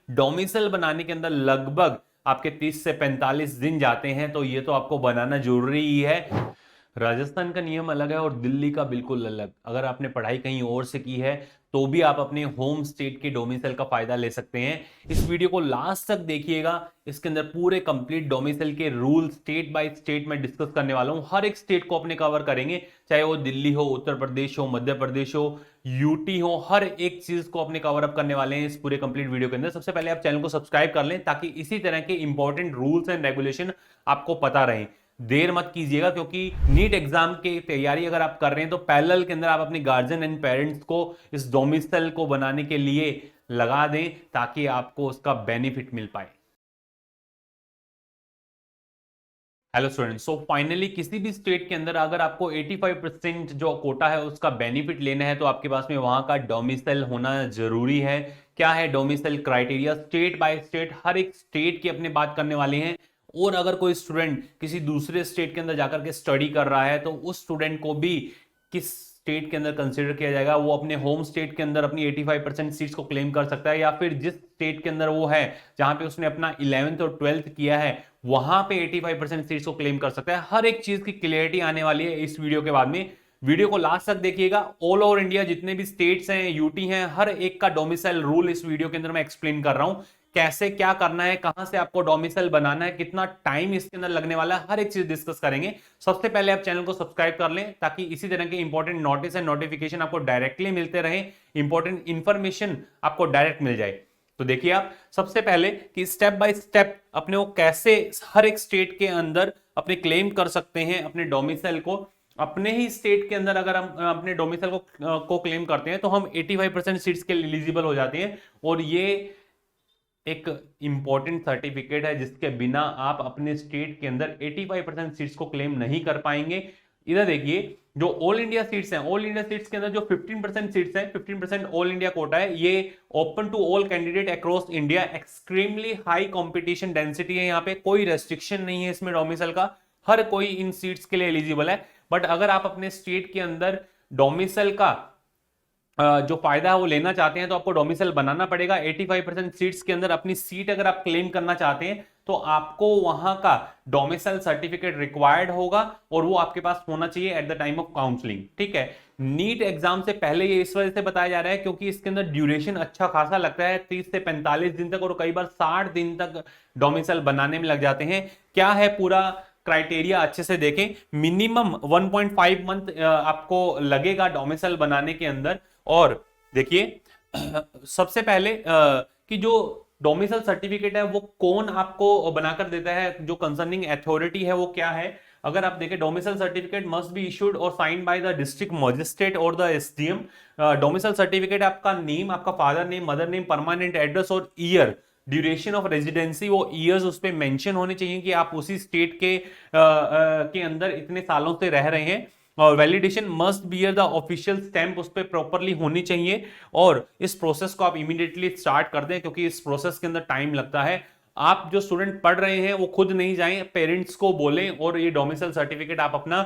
Domicile बनाने के अंदर लगभग आपके 30 से 45 दिन जाते हैं, तो ये तो आपको बनाना जरूरी ही है। राजस्थान का नियम अलग है और दिल्ली का बिल्कुल अलग। अगर आपने पढ़ाई कहीं और से की है तो भी आप अपने होम स्टेट के डोमिसाइल का फायदा ले सकते हैं। इस वीडियो को लास्ट तक देखिएगा, इसके अंदर पूरे कंप्लीट डोमिसाइल के रूल स्टेट बाय स्टेट में डिस्कस करने वाला हूं। हर एक स्टेट को अपने कवर करेंगे, चाहे वो दिल्ली हो, उत्तर प्रदेश हो, मध्य प्रदेश हो, यूटी हो, हर एक चीज को अपने कवर अप करने वाले हैं इस पूरे कंप्लीट वीडियो के अंदर। सबसे पहले आप चैनल को सब्सक्राइब कर लें ताकि इसी तरह के इंपॉर्टेंट रूल्स एंड रेगुलेशन आपको पता रहे। देर मत कीजिएगा, क्योंकि नीट एग्जाम की तैयारी अगर आप कर रहे हैं तो पैरेलल के अंदर आप अपने गार्जियन एंड पेरेंट्स को इस डोमिसाइल को बनाने के लिए लगा दें ताकि आपको उसका बेनिफिट मिल पाए। हेलो स्टूडेंट्स, सो फाइनली किसी भी स्टेट के अंदर अगर आपको 85% जो कोटा है उसका बेनिफिट लेना है तो आपके पास में वहां का डोमिसाइल होना जरूरी है। क्या है domicile criteria, state by state हर एक स्टेट की अपने बात करने वाले हैं। और अगर कोई स्टूडेंट किसी दूसरे स्टेट के अंदर जाकर के स्टडी कर रहा है तो उस स्टूडेंट को भी किस स्टेट के अंदर कंसीडर किया जाएगा, वो अपने होम स्टेट के अंदर अपनी 85% सीट्स को क्लेम कर सकता है, या फिर जिस स्टेट के अंदर वो है जहां पे उसने अपना 11th और 12th किया है वहां पे 85% सीट्स को क्लेम कर सकता है। हर एक चीज की क्लियरिटी आने वाली है इस वीडियो के बाद में। वीडियो को लास्ट तक देखिएगा। ऑल ओवर इंडिया जितने भी स्टेट्स हैं, यूटी हैं, हर एक का डोमिसाइल रूल इस वीडियो के अंदर मैं एक्सप्लेन कर रहा हूं। कैसे क्या करना है, कहां से आपको डोमिसाइल बनाना है, कितना टाइम इसके अंदर लगने वाला है, हर एक चीज डिस्कस करेंगे। सबसे पहले आप चैनल को सब्सक्राइब कर लें ताकि इसी तरह के इंपॉर्टेंट नोटिस एंड नोटिफिकेशन आपको डायरेक्टली मिलते रहे, इंपॉर्टेंट इंफॉर्मेशन आपको डायरेक्ट मिल जाए। तो देखिए आप सबसे पहले कि स्टेप बाय स्टेप अपने को कैसे हर एक स्टेट के अंदर अपने क्लेम कर सकते हैं अपने डोमिसाइल को। अपने ही स्टेट के अंदर अगर हम अपने डोमिसाइल को क्लेम करते हैं तो हम 85% सीट्स के लिए एलिजिबल हो जाते हैं। और ये एक इंपॉर्टेंट सर्टिफिकेट है जिसके बिना आप अपने स्टेट के अंदर 85% सीट्स को क्लेम नहीं कर पाएंगे। इधर देखिए, जो ऑल इंडिया सीट्स हैं, ऑल इंडिया सीट्स के अंदर जो 15% सीट्स हैं, 15% ऑल इंडिया कोटा है, ये open to all candidate across India. Extremely high competition density है, यहाँ पे कोई रेस्ट्रिक्शन नहीं है इसमें डोमिसाइल का, हर कोई इन सीट्स के लिए एलिजिबल है। बट अगर आप अपने स्टेट के अंदर डोमिसाइल का जो फायदा है वो लेना चाहते हैं तो आपको डोमिसाइल बनाना पड़ेगा। 85% सीट्स के अंदर अपनी सीट अगर आप क्लेम करना चाहते हैं तो आपको वहां का डोमिसाइल सर्टिफिकेट रिक्वायर्ड होगा और वो आपके पास होना चाहिए at the time of counselling. ठीक है, नीट एग्जाम से पहले ये इस वजह से बताया जा रहा है क्योंकि इसके अंदर ड्यूरेशन अच्छा खासा लगता है, 30 से 45 दिन तक और कई बार 60 दिन तक डोमिसाइल बनाने में लग जाते हैं। क्या है पूरा क्राइटेरिया अच्छे से देखें। मिनिमम 1.5 मंथ आपको लगेगा डोमिसाइल बनाने के अंदर। और देखिए सबसे पहले कि जो डोमिसाइल सर्टिफिकेट है वो कौन आपको बनाकर देता है, जो कंसर्निंग अथॉरिटी है वो क्या है। अगर आप देखें, domicile certificate must be issued और signed by the district magistrate और द एसडीएम। डोमिसाइल सर्टिफिकेट आपका नेम, आपका father name, mother name, permanent address और ईयर, ड्यूरेशन ऑफ रेजिडेंसी, वो ईयर्स उस पर मेंशन होने चाहिए कि आप उसी स्टेट के अंदर इतने सालों से रह रहे हैं। और validation must bear the official stamp उस पर प्रॉपरली होनी चाहिए। और इस प्रोसेस को आप इमीडिएटली स्टार्ट कर दें क्योंकि इस प्रोसेस के अंदर टाइम लगता है। आप जो स्टूडेंट पढ़ रहे हैं वो खुद नहीं जाएं, पेरेंट्स को बोलें और ये डोमिसाइल सर्टिफिकेट आप अपना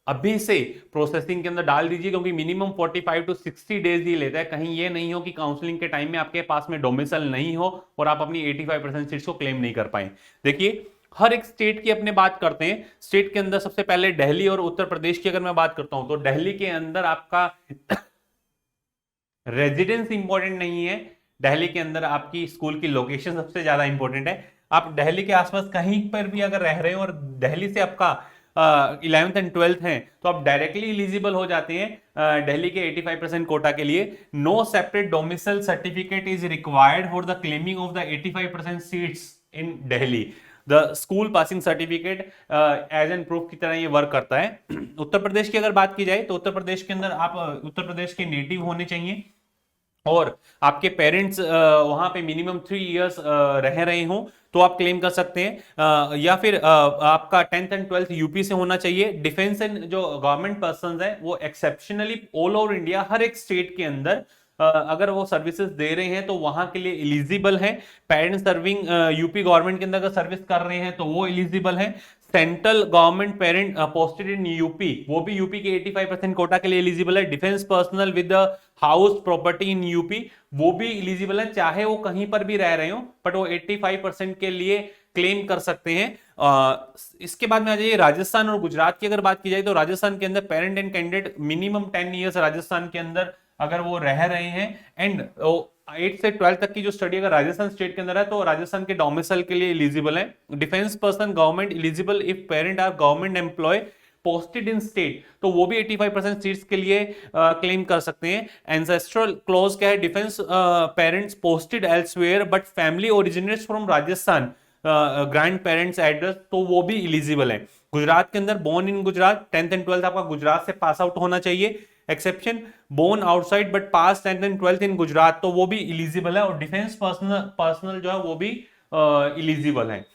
अभी से प्रोसेसिंग के अंदर डाल दीजिए क्योंकि मिनिमम 45 टू 60 डेज ही लेता है। कहीं ये नहीं हो कि काउंसलिंग के टाइम में आपके पास में डोमिसाइल नहीं हो और आप अपनी 85% सीट्स को क्लेम नहीं कर पाए। देखिए हर एक स्टेट की अपने बात करते हैं। स्टेट के अंदर सबसे पहले दिल्ली और उत्तर प्रदेश की अगर मैं बात करता हूं तो दिल्ली के अंदर आपका रेजिडेंस इंपॉर्टेंट नहीं है। दिल्ली के अंदर आपकी स्कूल की लोकेशन सबसे ज्यादा इंपॉर्टेंट है। आप दिल्ली के आसपास कहीं पर भी अगर रह रहे हो और दिल्ली से आपका 11th एंड 12th हैं तो आप डायरेक्टली एलिजिबल हो जाते हैं दिल्ली के 85% कोटा के लिए। No separate domicile certificate is required for the claiming of the 85% seats in Delhi. The school passing certificate as an proof की तरह ये वर्क करता है। उत्तर प्रदेश की अगर बात की जाए तो उत्तर प्रदेश के अंदर आप उत्तर प्रदेश के नेटिव होने चाहिए और आपके पेरेंट्स वहां पे मिनिमम 3 इयर्स रह रहे हो तो आप क्लेम कर सकते हैं। या फिर आपका 10th एंड 12th यूपी से होना चाहिए। डिफेंस एंड जो गवर्नमेंट पर्सन है वो एक्सेप्शनली ऑल ओवर इंडिया हर एक स्टेट के अंदर अगर वो सर्विसेज दे रहे हैं तो वहां के लिए एलिजिबल है। पेरेंट्स सर्विंग यूपी गवर्नमेंट के अंदर अगर सर्विस कर रहे हैं तो वो एलिजिबल है। Central government parent posted in UP, वो भी यूपी के 85% कोटा के लिए एलिजिबल है। Defence personnel with house property in UP, वो भी एलिजिबल है, चाहे वो कहीं पर भी रह रहे हो, बट वो 85% के लिए क्लेम कर सकते हैं। इसके बाद में आ जाइए राजस्थान और गुजरात की अगर बात की जाए तो राजस्थान के अंदर parent and candidate minimum 10 years Rajasthan के अंदर अगर वो रह रहे हैं, एंड 8 से 12 तक की जो स्टडी अगर राजस्थान स्टेट के अंदर है तो राजस्थान के डोमिसाइल के लिए एलिजिबल है। Defence person government eligible if parent are government employ posted in state, तो वो भी 85% सीट्स के लिए क्लेम कर सकते हैं। एंसेस्ट्रल क्लॉज क्या है, defence parents posted elsewhere but family originates from Rajasthan grand parents address, तो वो भी एलिजिबल है। गुजरात के अंदर born in Gujarat, 10th and 12th आपका गुजरात से पास आउट होना चाहिए। Exception born outside but pass 10th and 12th in Gujarat, तो वो भी एलिजिबल है। और डिफेंस पर्सनल जो है वो भी एलिजिबल है।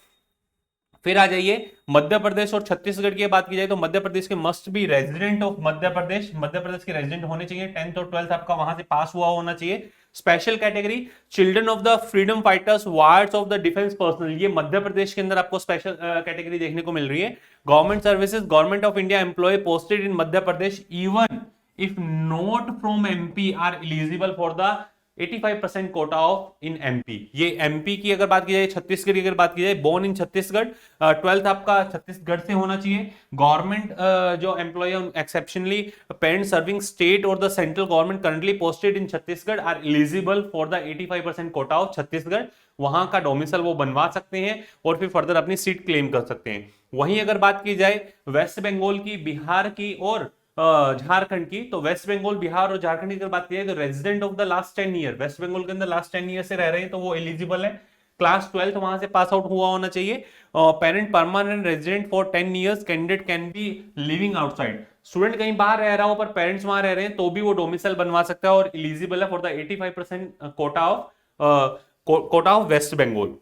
फिर आ जाइए मध्य प्रदेश और छत्तीसगढ़ की बात की जाए तो मध्य प्रदेश के must be resident of Madhya Pradesh, Madhya Pradesh के रेजिडेंट होने चाहिए, 10th और 12th आपका वहां से पास हुआ होना चाहिए। Special category children of the freedom fighters wards of the defence personal, ये मध्य प्रदेश के अंदर आपको स्पेशल कैटेगरी देखने को मिल रही है। Government services government of India employ posted in Madhya Pradesh even if not from MP are eligible for the 85% quota of in MP. ये एमपी की अगर बात की जाए, छत्तीसगढ़ की अगर बात की जाए, बोर्न इन छत्तीसगढ़, 12th आपका छत्तीसगढ़ से होना चाहिए। गवर्नमेंट जो employ exceptionally parent serving state और the central government currently posted in Chhattisgarh are eligible for the 85% quota of Chhattisgarh, वहां का डोमिसाइल वो बनवा सकते हैं और फिर फर्दर अपनी सीट क्लेम कर सकते हैं। वहीं अगर बात की जाए वेस्ट बंगाल की, बिहार की और झारखंड की, तो वेस्ट बंगाल बिहार और झारखंड की अगर बात की जाए तो resident of the last 10 year, West Bengal के अंदर लास्ट 10 ईयर से रह रहे हैं तो वो एलिजिबल है। क्लास 12th वहां से पास आउट हुआ होना चाहिए। Parent permanent resident for 10 years, candidate can be living outside, student कहीं बाहर रह रहा हो पर पेरेंट्स वहां रह रहे हैं तो भी वो डोमिसाइल बनवा सकता है और एलिजिबल है for the 85% quota of West Bengal.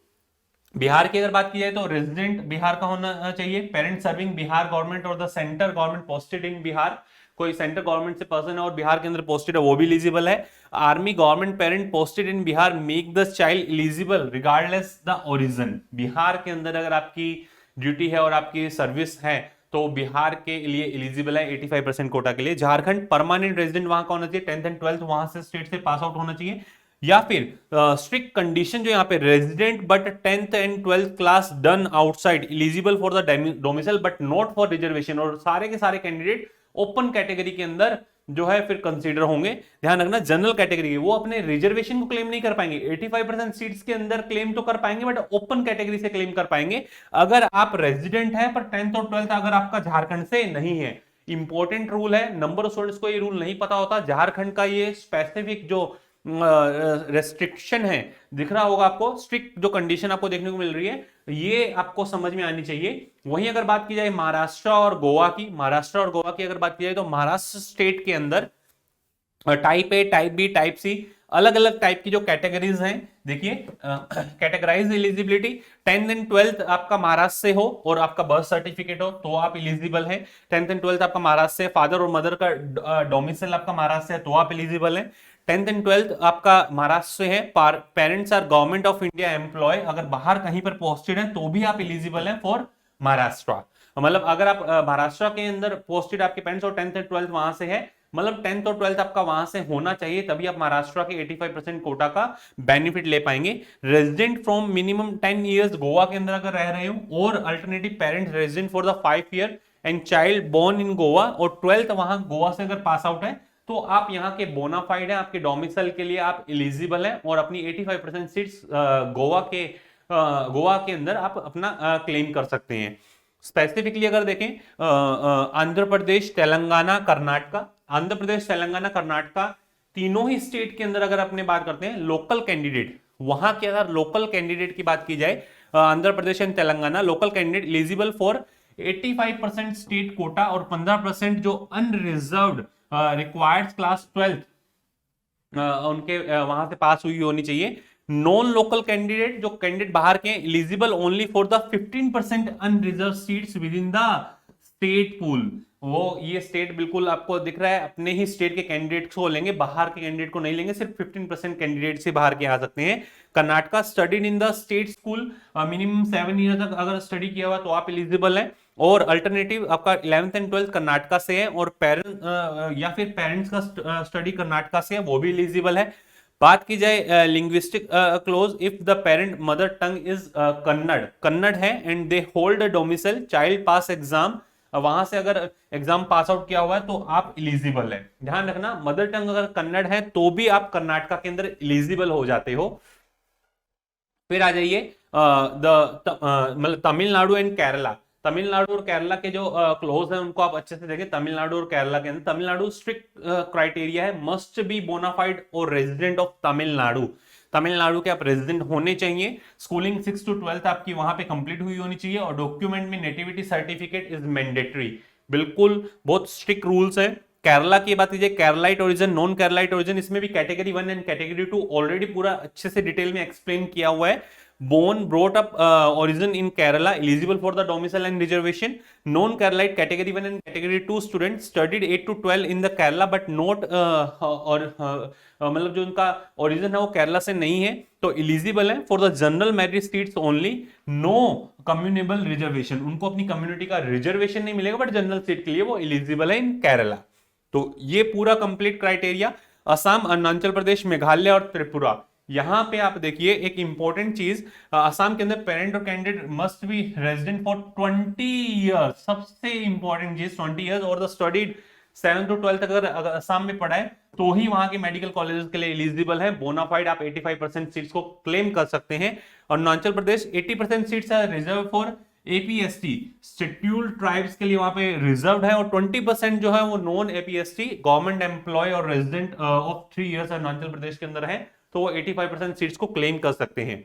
Bihar की अगर बात की जाए तो रेजिडेंट बिहार का होना चाहिए, पेरेंट सर्विंग बिहार गवर्नमेंट और the centre government posted in Bihar, कोई सेंट्रल गवर्नमेंट से पर्सन है और बिहार के अंदर पोस्टेड है वो भी एलिजिबल है। Army government parent posted in Bihar make the child eligible regardless the origin, Bihar के अंदर अगर आपकी ड्यूटी है और आपकी सर्विस है तो बिहार के लिए एलिजिबल है 85% कोटा के लिए। झारखंड परमानेंट रेजिडेंट वहां का होना चाहिए, 10th एंड 12th वहां से स्टेट से पास आउट होना चाहिए। या फिर स्ट्रिक्ट कंडीशन जो यहाँ पे resident but 10th and 12th class done outside eligible for the domicile but not for reservation, और सारे के सारे कैंडिडेट ओपन कैटेगरी के अंदर जो है फिर कंसीडर होंगे। ध्यान रखना जनरल कैटेगरी वो अपने रिजर्वेशन को क्लेम नहीं कर पाएंगे, 85% सीट्स के अंदर क्लेम तो कर पाएंगे बट ओपन कैटेगरी से क्लेम कर पाएंगे अगर आप रेजिडेंट है पर 10th और 12th अगर आपका झारखंड से नहीं है। इंपॉर्टेंट रूल है, नंबर ऑफ स्टूडेंट्स को ये रूल नहीं पता होता, झारखंड का ये स्पेसिफिक जो रेस्ट्रिक्शन है दिख रहा होगा आपको, स्ट्रिक्ट जो कंडीशन आपको देखने को मिल रही है ये आपको समझ में आनी चाहिए। वहीं अगर बात की जाए महाराष्ट्र और गोवा की, महाराष्ट्र और गोवा की अगर बात की जाए तो महाराष्ट्र स्टेट के अंदर type A, type B, type C अलग अलग टाइप की जो कैटेगरीज हैं, देखिए categorise eligibility 10th and 12th आपका महाराष्ट्र से हो और आपका बर्थ सर्टिफिकेट हो तो आप एलिजिबल है। 10th एंड 12th आपका महाराष्ट्र से, फादर और मदर का डोमिसाइल आपका महाराष्ट्र से है तो आप एलिजिबल है। 10th एंड 12th आपका महाराष्ट्र से है, parents are government of India employ, अगर बाहर कहीं पर पोस्टेड है तो भी आप एलिजिबल है फॉर महाराष्ट्र। मतलब अगर आप महाराष्ट्र के अंदर पोस्टेड आपके पेरेंट्स और 10th एंड 12th वहां से है, मतलब 10th और 12th आपका वहां से होना चाहिए तभी आप महाराष्ट्र के 85% कोटा का बेनिफिट ले पाएंगे। Resident from minimum 10 years Goa के अंदर अगर रह रहे हो और alternative parents resident for the 5 year and child born in Goa और 12th वहां गोवा से अगर पास आउट है तो आप यहाँ के बोनाफाइड है, आपके डोमिसाइल के लिए आप एलिजिबल हैं और अपनी 85% सीट्स गोवा के अंदर आप अपना क्लेम कर सकते हैं। स्पेसिफिकली अगर देखें आंध्र प्रदेश, तेलंगाना, कर्नाटका, आंध्र प्रदेश, तेलंगाना, कर्नाटका तीनों ही स्टेट के अंदर अगर अपने बात करते हैं लोकल कैंडिडेट, वहां के अगर लोकल कैंडिडेट की बात की जाए Andhra Pradesh and Telangana, local candidate eligible for 85% state quota और 15% जो अनरिजर्व्ड रिक्वायर्ड क्लास 12th उनके वहां से पास हुई होनी चाहिए। नॉन लोकल कैंडिडेट जो कैंडिडेट बाहर के eligible only for the 15% unreserve seats with in the state pool, वो ये स्टेट बिल्कुल आपको दिख रहा है अपने ही स्टेट के कैंडिडेट को लेंगे, बाहर के कैंडिडेट को नहीं लेंगे, सिर्फ 15% कैंडिडेट से बाहर के आ सकते हैं। Karnataka studied in the state school minimum 7 year तक अगर स्टडी किया हुआ तो आप एलिजिबल है। और अल्टरनेटिव आपका 11th एंड 12th कर्नाटका से है, और पेरेंट या फिर पेरेंट्स का स्टडी कर्नाटका से है, वो भी एलिजिबल है। बात की जाए linguistic close, if the parent mother tongue is Kannada है and they hold a domicile, child pass exam, वहां से अगर एग्जाम पास आउट किया हुआ है तो आप इलिजिबल है। ध्यान रखना, मदर टंग अगर कन्नड़ है तो भी आप कर्नाटका के अंदर इलिजिबल हो जाते हो। फिर आ जाइए मतलब तमिलनाडु एंड केरला। तमिलनाडु और केरला के जो क्लोज है उनको आप अच्छे से देखें। तमिलनाडु और केरला के अंदर, तमिलनाडु स्ट्रिक्ट क्राइटेरिया है, मस्ट बी बोनाफाइड और रेजिडेंट ऑफ तमिलनाडु। तमिलनाडु के आप रेजिडेंट होने चाहिए। स्कूलिंग 6 to 12 आपकी वहां पे कंप्लीट हुई होनी चाहिए, और डॉक्यूमेंट में नेटिविटी सर्टिफिकेट इज मैंडेटरी। बिल्कुल बहुत स्ट्रिक्ट रूल्स है। केरला की बात कीजिए, Keralite origin, non Keralite origin, इसमें भी कैटेगरी 1 एंड कैटेगरी 2 ऑलरेडी पूरा अच्छे से डिटेल में एक्सप्लेन किया हुआ है। born brought up origin in Kerala eligible for the domicile and reservation. Non Keralite category 1 and category 2 students studied 8 to 12 in the Kerala but not और मतलब जो उनका ओरिजिन है वो केरला से नहीं है तो इलिजिबल है for the general merit seats only, no communal reservation. उनको अपनी कम्युनिटी का रिजर्वेशन नहीं मिलेगा बट जनरल सीट के लिए वो इलिजिबल है इन केरला। तो ये पूरा कंप्लीट क्राइटेरिया। असम, अरुणाचल प्रदेश, मेघालय और त्रिपुरा, यहां पे आप देखिए एक इंपॉर्टेंट चीज, असम के अंदर पेरेंट और candidate must be resident for 20 years. सबसे इंपॉर्टेंट चीज 20 इयर्स, और द स्टडीड 7 to 12 तक अगर असम में पढ़ा है तो ही वहां के मेडिकल कॉलेजेस के लिए एलिजिबल है। बोनाफाइड आप 85% सीट्स को क्लेम कर सकते हैं। और अरुणाचल प्रदेश 80% सीट्स है reserve for APST, scheduled tribes के लिए वहां पे रिजर्व है, और 20% जो है वो नॉन एपीएसटी गवर्नमेंट एम्प्लॉय और resident of 3 years Arunachal Pradesh के अंदर है, तो वो 85% सीट्स को क्लेम कर सकते हैं।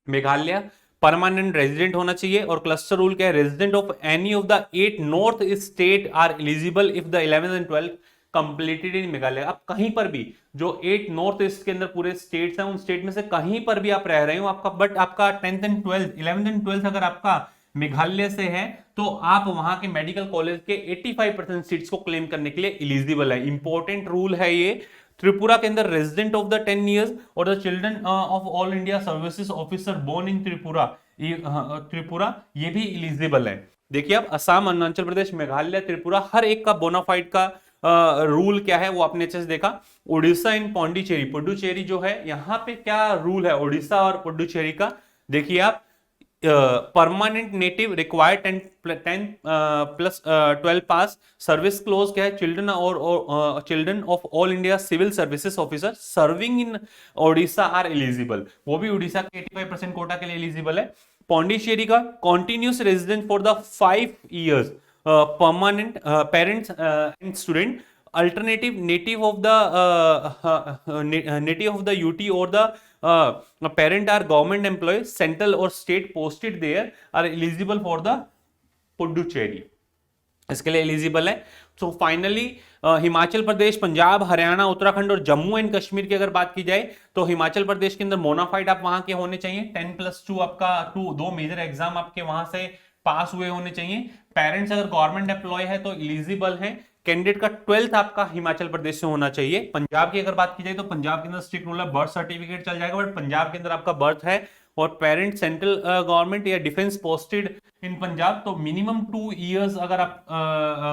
मेघालय परमानेंट रेजिडेंट होना चाहिए, और क्लस्टर रूल क्या है, resident of any of the 8 north state are eligible if the 11th and 12th completed in Meghalaya. अब कहीं पर भी जो 8 नॉर्थ ईस्ट के अंदर पूरे स्टेट्स हैं, उन स्टेट में से कहीं पर भी आप रह रहे हो आपका, बट आपका 10th and 12th 11th and 12th अगर आपका मेघालय से है तो आप वहां के मेडिकल कॉलेज के 85% सीट्स को क्लेम करने के लिए इलिजिबल है। इंपॉर्टेंट रूल है ये। त्रिपुरा के अंदर रेजिडेंट ऑफ द 10 इयर्स और the children of all India services officer born in Tripura, Tripura ये भी इलिजिबल है। देखिए अब असम, अरुणाचल प्रदेश, मेघालय, त्रिपुरा, हर एक का बोनाफाइड का रूल क्या है वो आपने अच्छे से देखा। उड़ीसा इन पौंडीचेरी, पुडुचेरी जो है यहाँ पे क्या रूल है उड़ीसा और पुडुचेरी का, देखिए आप। Permanent native required 10 plus 12 pass, service close क्या है, चिल्ड्रन और children of all India civil services officer serving in Odisha are eligible, वो भी उड़ीसा के 85% कोटा के लिए एलिजिबल है। पौंडीचेरी का continuous resident for the 5 years, permanent parents and student, alternative native of the UT or the parent are government employees, central or state posted there are eligible for the Puducherry, इसके लिए eligible है। So finally Himachal Pradesh, Punjab, Haryana, Uttarakhand और Jammu and Kashmir की अगर बात की जाए तो हिमाचल प्रदेश के अंदर मोनाफाइड आप वहां के होने चाहिए, 10+2 आपका 2 मेजर एग्जाम आपके वहां से पास हुए होने चाहिए। पेरेंट्स अगर गवर्नमेंट एम्प्लॉय है तो एलिजिबल है। कैंडिडेट का 12th आपका हिमाचल प्रदेश से होना चाहिए। पंजाब की अगर बात की जाए तो पंजाब के अंदर स्ट्रिक्ट रूल है, बर्थ सर्टिफिकेट चल जाएगा बट पंजाब के अंदर आपका बर्थ है, और पेरेंट सेंट्रल गवर्नमेंट या डिफेंस पोस्टेड इन पंजाब, तो मिनिमम 2 इयर्स अगर आप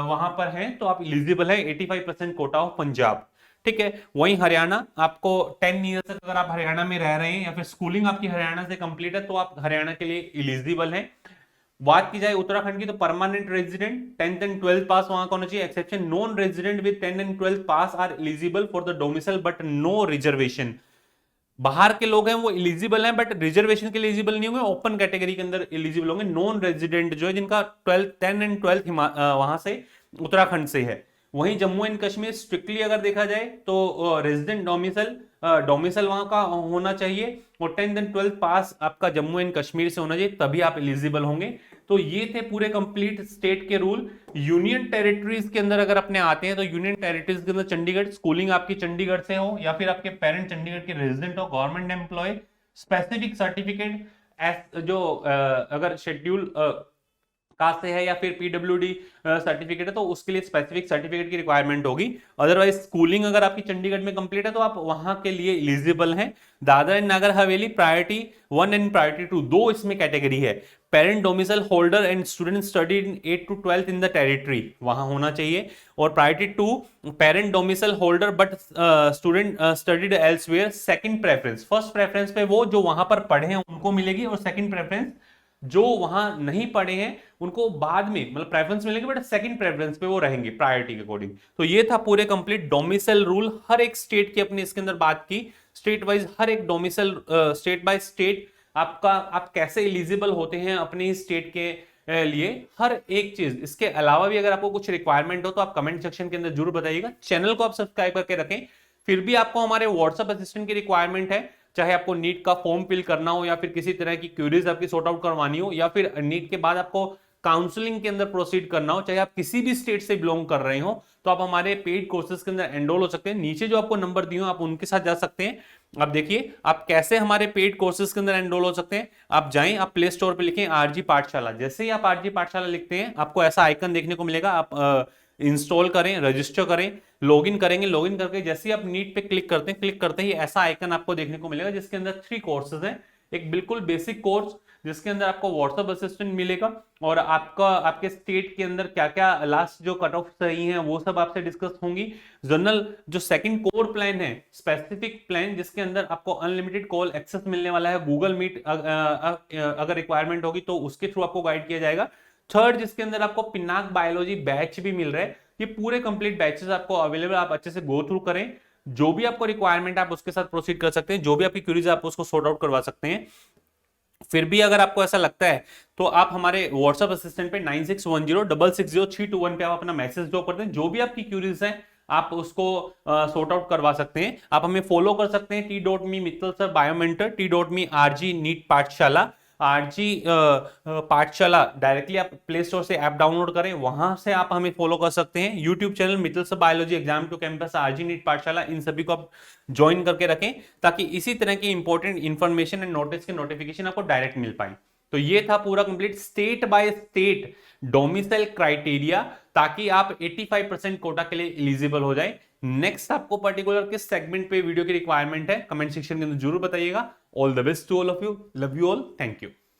वहां पर हैं तो आप एलिजिबल है, 85% कोटा ऑफ पंजाब। ठीक है। वहीं हरियाणा, आपको 10 ईयर्स तक अगर आप हरियाणा में रह रहे हैं या फिर स्कूलिंग आपकी हरियाणा से कंप्लीट है तो आप हरियाणा के लिए एलिजिबल हैं। बात की जाए उत्तराखंड की तो permanent resident 10th and 12th पास वहां का होना चाहिए, exception non resident with 10th and 12th pass are eligible for the domicile but no reservation. बाहर के लोग हैं वो एलिजिबल हैं बट रिजर्वेशन के लिए एलिजिबल नहीं होंगे, ओपन कैटेगरी के अंदर एलिजिबल होंगे। नॉन रेजिडेंट जो है जिनका 10 एंड 12th वहां से उत्तराखंड से है। वहीं जम्मू एंड कश्मीर स्ट्रिक्टली अगर देखा जाए तो रेजिडेंट डोमिसाइल वहां का होना चाहिए, और 10th एंड 12th पास आपका जम्मू एंड कश्मीर से होना चाहिए, तभी आप एलिजिबल होंगे। तो ये थे पूरे कंप्लीट स्टेट के रूल। यूनियन टेरिटरीज के अंदर अगर अपने आते हैं तो यूनियन टेरिटरीज के अंदर चंडीगढ़, स्कूलिंग आपकी चंडीगढ़ से हो या फिर आपके पेरेंट चंडीगढ़ के रेजिडेंट हो, गवर्नमेंट एम्प्लॉय, स्पेसिफिक सर्टिफिकेट जो अगर शेड्यूल कास्ट से है या फिर पीडब्ल्यूडी सर्टिफिकेट है तो उसके लिए स्पेसिफिक सर्टिफिकेट की रिक्वायरमेंट होगी। अदरवाइज स्कूलिंग अगर आपकी चंडीगढ़ में कंप्लीट है तो आप वहां के लिए एलिजिबल हैं। Dadra and Nagar Haveli priority 1 and priority 2 दो इसमें कैटेगरी है। Parent domicile holder and student studied in 8 to 12 in the territory वहां होना चाहिए। और priority 2 parent domicile holder but student studied elsewhere. Second preference, first preference पे वो जो वहां पर पढ़े हैं उनको मिलेगी, और सेकंड प्रेफरेंस जो वहां नहीं पढ़े हैं उनको बाद में मतलब प्रेफरेंस मिलेंगे, बट सेकंड प्रेफरेंस पे वो रहेंगे प्रायोरिटी के अकॉर्डिंग। तो ये था पूरे कंप्लीट डोमिसाइल रूल। हर एक स्टेट की अपनी इसके अंदर बात की, स्टेट वाइज हर एक डोमिसाइल स्टेट बाय स्टेट आपका आप कैसे एलिजिबल होते हैं अपने स्टेट के लिए हर एक चीज। इसके अलावा भी अगर आपको कुछ रिक्वायरमेंट हो तो आप कमेंट सेक्शन के अंदर जरूर बताइएगा। चैनल को आप सब्सक्राइब करके रखें। फिर भी आपको हमारे व्हाट्सएप असिस्टेंट की रिक्वायरमेंट है, चाहे आपको नीट का फॉर्म फिल करना हो या फिर किसी तरह की क्वेरीज आपकी सॉर्ट आउट करवानी हो, या फिर नीट के बाद आपको काउंसलिंग के अंदर प्रोसीड करना हो, चाहे आप किसी भी स्टेट से बिलोंग कर रहे हो, तो आप हमारे पेड कोर्सेज के अंदर एनरोल हो सकते हैं। नीचे जो आपको नंबर दिए हो आप उनके साथ जा सकते हैं। आप देखिए आप कैसे हमारे पेड कोर्सेज के अंदर एनरोल हो सकते हैं। आप जाएं, आप प्ले स्टोर पे लिखें आरजी पाठशाला। जैसे ही आप आरजी पाठशाला लिखते हैं आपको ऐसा आइकन देखने को मिलेगा। आप इंस्टॉल करें, रजिस्टर करें, लॉगिन करेंगे। लॉगिन करके जैसे ही आप नीट पे क्लिक करते हैं, क्लिक करते ही ऐसा आइकन आपको देखने को मिलेगा जिसके अंदर 3 कोर्सेज हैं। एक बिल्कुल बेसिक कोर्स जिसके अंदर आपको व्हाट्सएप असिस्टेंट मिलेगा, और आपका आपके स्टेट के अंदर क्या क्या लास्ट जो कट ऑफ रही हैं वो सब आपसे डिस्कस होंगी। जनरल जो सेकंड कोर प्लान है, स्पेसिफिक प्लान जिसके अंदर आपको अनलिमिटेड कॉल एक्सेस मिलने वाला है, गूगल मीट अगर रिक्वायरमेंट होगी तो उसके थ्रू आपको गाइड किया जाएगा। थर्ड जिसके अंदर आपको पिनाक बायोलॉजी बैच भी मिल रहा है। ये पूरे कंप्लीट बैचेस आपको अवेलेबल, आप अच्छे से गो थ्रू करें। जो भी आपको रिक्वायरमेंट आप उसके साथ प्रोसीड कर सकते हैं, जो भी आपकी क्वेरीज आप उसको सॉर्ट आउट करवा सकते हैं। फिर भी अगर आपको ऐसा लगता है तो आप हमारे व्हाट्सएप असिस्टेंट पे 9610660321 पे आप अपना मैसेज ड्रॉप करते हैं। जो भी आपकी क्यूरीज हैं आप उसको सॉर्ट आउट करवा सकते हैं। आप हमें फॉलो कर सकते हैं t.me Mittal sir biomentor, t.me RG NEET Pathshala, RG Pathshala. Directly आप प्ले स्टोर से ऐप डाउनलोड करें, वहां से आप हमें फॉलो कर सकते हैं। YouTube channel Mittal sir biology exam to campus, RG NEET Pathshala, इन सभी को आप ज्वाइन करके रखें ताकि इसी तरह की इंपॉर्टेंट इंफॉर्मेशन एंड नोटिस के नोटिफिकेशन आपको डायरेक्ट मिल पाए। तो ये था पूरा complete state by state domicile criteria, ताकि आप 85% कोटा के लिए एलिजिबल हो जाए। नेक्स्ट आपको पर्टिकुलर किस सेगमेंट पे वीडियो की रिक्वायरमेंट है कमेंट सेक्शन के अंदर जरूर बताइएगा। All the best to all of you, love you all, thank you.